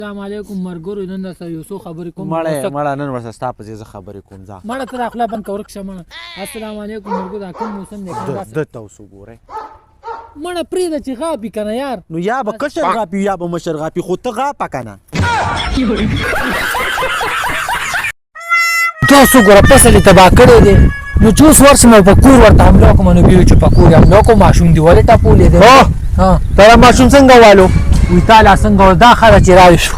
السلام علیکم مرګورو نن درسره یو څو خبرې کوم مړه نن ورسره ستا په ځای زه خبرې کوم ځه مړه ته اخلا بند که ورک شه مړه السلام علیکم مرګو دا کوم موسم دی ده ته اوس وګورئ مړه پرېږده چې غاپي که نه یار نو یا به کشر غاپي یا به مشر غاپي خو ته غاپه که نه تاسو ګوره فصل یې تباه کړی دی نو چې اوس ورشم او په کور ورته حمله وکړم نو بیا چې په کور یې حمله وکړو ماشوم دې ولې ټپولی دی تا ماشوم څنګه والو وي تاله څنګه ول دا ښه ده چې راوې شو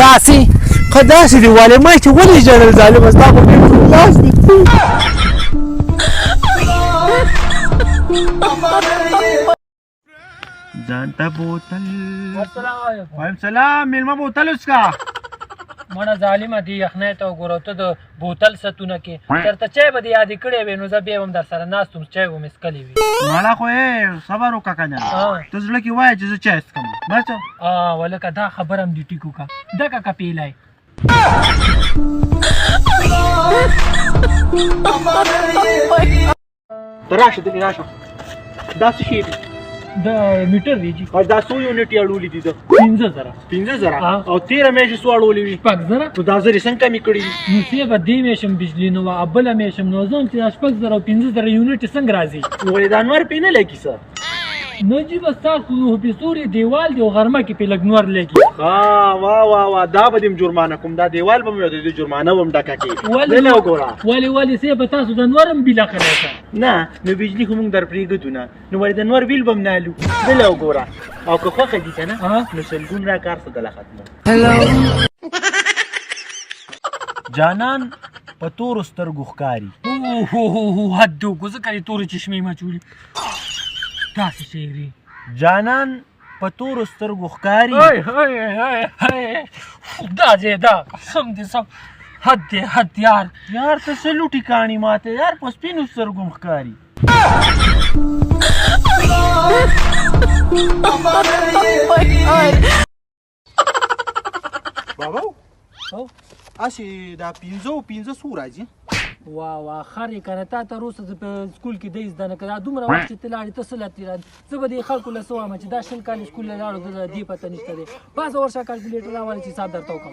داسې ښه داسې دې والې ما چې ولې ژړل ظالمه ستا خو بېلکل لاس دي ځان ته بوتل السلام علیکم وعلیکم سلام مېلمه بوتل وڅښه مړه ظالمه دې یخنۍ ته وګوره ته د بوتل ستونه کې چېرته چای به دې یادې کړی وې نو زه بیا هم در سره ناست وم چای به مې څښلی وي مړه خو یې صبر وکړه که نه ته زړه کې وایه چې زه چای څښم بس ولکه دا خبره هم دې ټیک وکړه دکه که پیلی ته راشه دلې راشه دا څه شی دی د میټر دی جي او دا څو یونټ یې اړولي دي ده 15,000 15,000 او 13 میاشتې څو اړولي وي 6,000 نو دا زر یې څنګه کمې کړي دي نو څه به دې میشم بجلي نو بله میشم نو زه هم چې دا 6,000 او 15,000 یونټ یې څنګه راځي نو ولې دا انور پې نه لګي څه نو جي به ستاسو نو په ستوري دیوال دی او غرمه کې پې لږ نور لګي واه دا به دې جرمانه کوم دا دیوال به مې د جرمانه به م ډکه کړي ولې وګوره ولې څه به تاسو د نور هم بیله کړی ښه نه نو بجلي خو موږ در پرېږدو نه نو ولې د نور بیل به م نه الو دلې وګوره او که خوښه دي که نه نو سلګون را کار څه دله ختمو جانان په تورو سترګو ښکاري حد دې وکړو ځکه دې تورې چشمې مچولي داسې شی دی جانان په تورو سترګو ښکاري دا ځای دا قسم دې سم حد دی حد یار ته څه لوټي کاڼي ماته یار په سپینو سترګو م ښکاري بابا هسې دا 15 څو راځي واه خر یې که نه تا ته روسه زه په سکول کې دی زده نه که دا دومره وخت چې ته لاړې ته څه لتې زه به دې خلکو له څه وایم چې دا 20 کال سکول له لاړو زه دې پته نشته دی باسه ورشه کالکولیټر راولې چې حساب درته وکړم